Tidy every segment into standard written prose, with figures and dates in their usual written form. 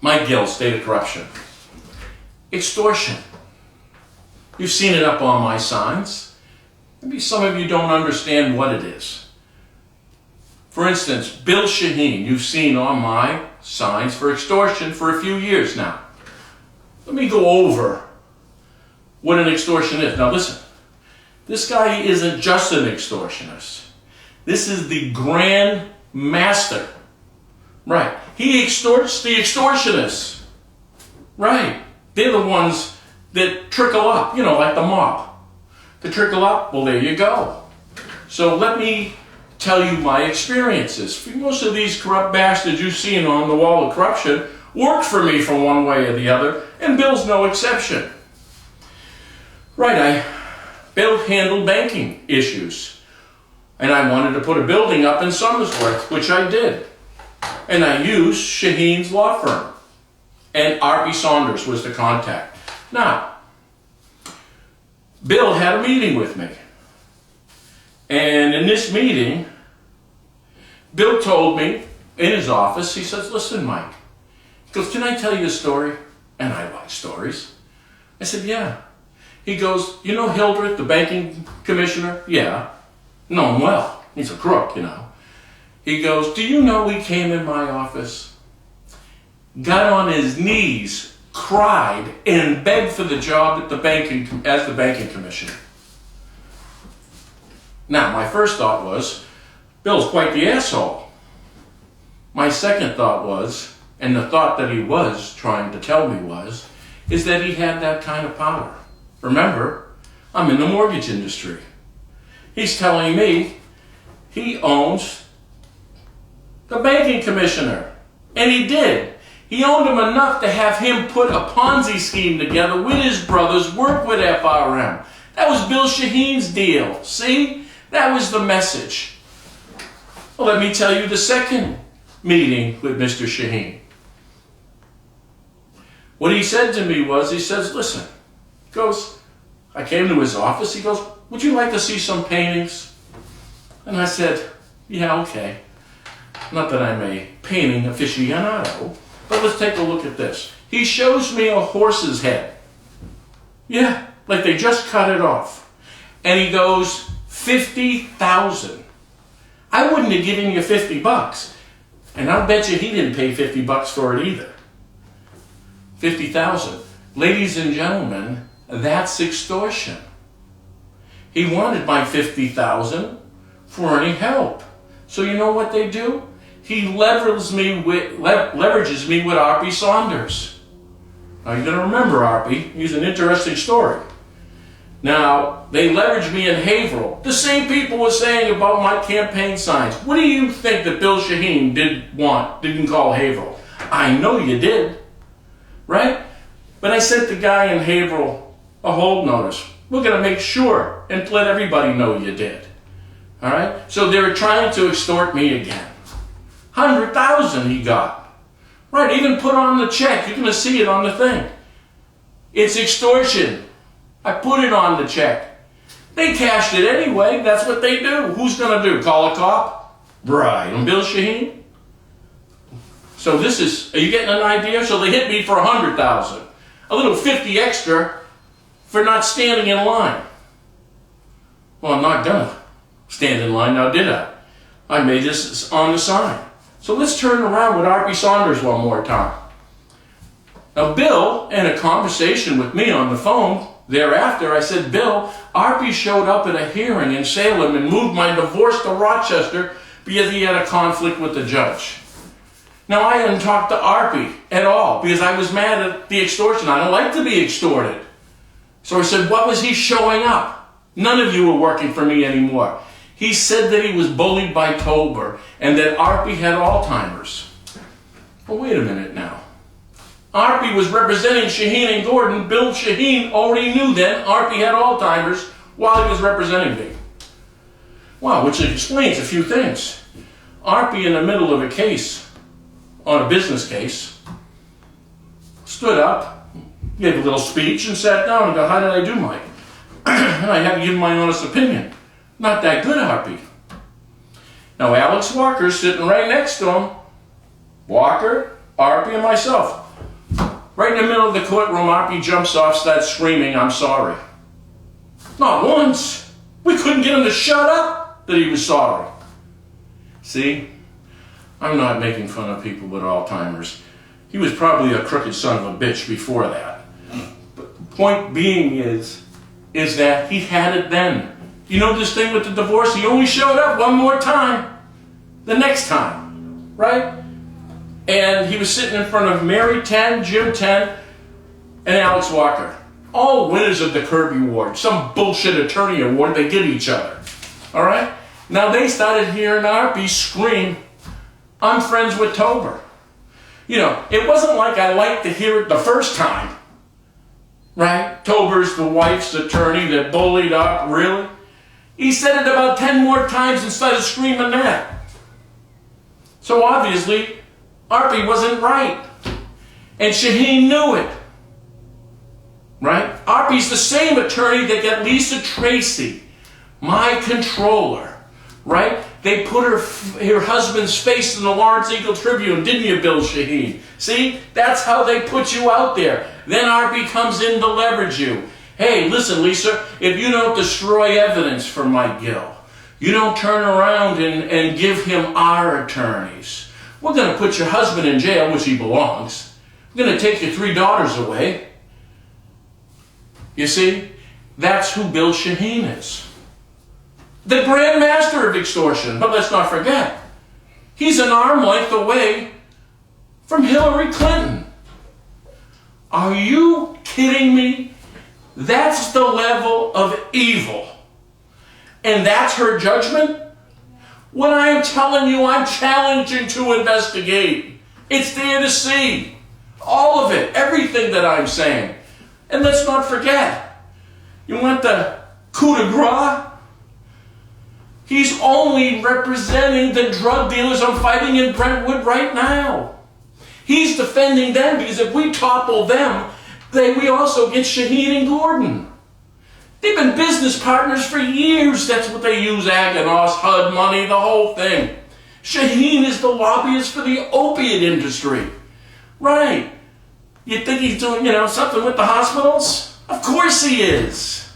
Mike Gill, State of Corruption. Extortion. You've seen it up on my signs. Maybe some of you don't understand what it is. For instance, Bill Shaheen, you've seen on my signs for extortion for a few years now. Let me go over what an extortion is. Now listen, this guy isn't just an extortionist. This is the grand master. Right. He extorts the extortionists. Right. They're the ones that trickle up, like the mob. To trickle up, well, there you go. So let me tell you my experiences. Most of these corrupt bastards you've seen on the wall of corruption worked for me from one way or the other, and Bill's no exception. Right, Bill handled banking issues, and I wanted to put a building up in Somersworth, which I did. And I used Shaheen's law firm, and R.P. Saunders was the contact. Now, Bill had a meeting with me, and in this meeting, Bill told me in his office, he says, listen, Mike, he goes, can I tell you a story? And I like stories. I said, yeah. He goes, you know Hildreth, the banking commissioner? Yeah. Know him well. He's a crook, He goes, do you know he came in my office, got on his knees, cried, and begged for the job at the as the banking commissioner? Now, my first thought was, Bill's quite the asshole. My second thought was, and the thought that he was trying to tell me was, is that he had that kind of power. Remember, I'm in the mortgage industry. He's telling me he owns the banking commissioner. And he did. He owned him enough to have him put a Ponzi scheme together with his brothers, work with FRM. That was Bill Shaheen's deal. See? That was the message. Well, let me tell you the second meeting with Mr. Shaheen. What he said to me was, he says, listen, he goes, I came to his office, he goes, would you like to see some paintings? And I said, yeah, okay. Not that I'm a painting aficionado, but let's take a look at this. He shows me a horse's head. Yeah, like they just cut it off. And he goes, 50,000. I wouldn't have given you $50. And I'll bet you he didn't pay $50 for it either. 50,000. Ladies and gentlemen, that's extortion. He wanted my 50,000 for any help. So you know what they do? He leverages me with R.P. Saunders. Now you're going to remember R.P. He's an interesting story. Now, they leveraged me in Haverhill. The same people were saying about my campaign signs. What do you think that Bill Shaheen didn't call Haverhill? I know you did. Right? But I sent the guy in Haverhill a hold notice. We're going to make sure and let everybody know you did. All right? So they were trying to extort me again. 100,000 he got. Right, even put on the check. You're going to see it on the thing. It's extortion. I put it on the check. They cashed it anyway. That's what they do. Who's going to do? Call a cop? Right. And Bill Shaheen? So this is, are you getting an idea? So they hit me for 100,000. A little 50 extra for not standing in line. Well, I'm not going to stand in line now, did I? I made this on the sign. So let's turn around with R.P. Saunders one more time. Now, Bill, in a conversation with me on the phone, thereafter, I said, Bill, R.P. showed up at a hearing in Salem and moved my divorce to Rochester because he had a conflict with the judge. Now, I hadn't talked to R.P. at all because I was mad at the extortion. I don't like to be extorted. So I said, what was he showing up? None of you are working for me anymore. He said that he was bullied by Tober and that R.P. had Alzheimer's. Well, wait a minute now. R.P. was representing Shaheen and Gordon. Bill Shaheen already knew then R.P. had Alzheimer's while he was representing me. Wow, which explains a few things. R.P. in the middle of a case, on a business case, stood up, gave a little speech and sat down and go, how did I do, Mike? And I had to give him my honest opinion. Not that good, R.P. Now, Alex Walker's sitting right next to him. Walker, R.P. and myself. Right in the middle of the courtroom, Arpy jumps off, starts screaming, "I'm sorry." Not once. We couldn't get him to shut up that he was sorry. See? I'm not making fun of people with Alzheimer's. He was probably a crooked son of a bitch before that. But the point being is that he had it then. You know this thing with the divorce? He only showed up one more time. The next time. Right? And he was sitting in front of Mary 10, Jim 10, and Alex Walker. All winners of the Kirby Award. Some bullshit attorney award they give each other. Alright? Now they started hearing Arpy scream, "I'm friends with Tober." You know, it wasn't like I liked to hear it the first time. Right? Tober's the wife's attorney that bullied up, really? He said it about 10 more times and started screaming that. So obviously, Arpy wasn't right. And Shaheen knew it. Right? Arpy's the same attorney that got Lisa Tracy, my controller. Right? They put her husband's face in the Lawrence Eagle Tribune, didn't you, Bill Shaheen? See? That's how they put you out there. Then Arpy comes in to leverage you. Hey, listen, Lisa, if you don't destroy evidence for Mike Gill, you don't turn around and give him our attorneys, we're going to put your husband in jail, which he belongs. We're going to take your 3 daughters away. You see? That's who Bill Shaheen is. The Grand Master of extortion. But let's not forget, he's an arm length away from Hillary Clinton. Are you kidding me? That's the level of evil. And that's her judgment? When I am telling you, I'm challenging to investigate. It's there to see. All of it. Everything that I'm saying. And let's not forget, you want the coup de grace? He's only representing the drug dealers I'm fighting in Brentwood right now. He's defending them because if we topple them, then we also get Shaheen and Gordon. They've been business partners for years. That's what they use, Aganos, HUD money, the whole thing. Shaheen is the lobbyist for the opiate industry. Right. You think he's doing, something with the hospitals? Of course he is.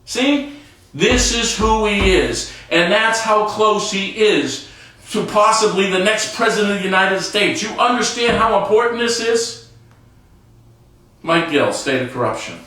See? This is who he is. And that's how close he is to possibly the next president of the United States. You understand how important this is? Mike Gill, State of Corruption.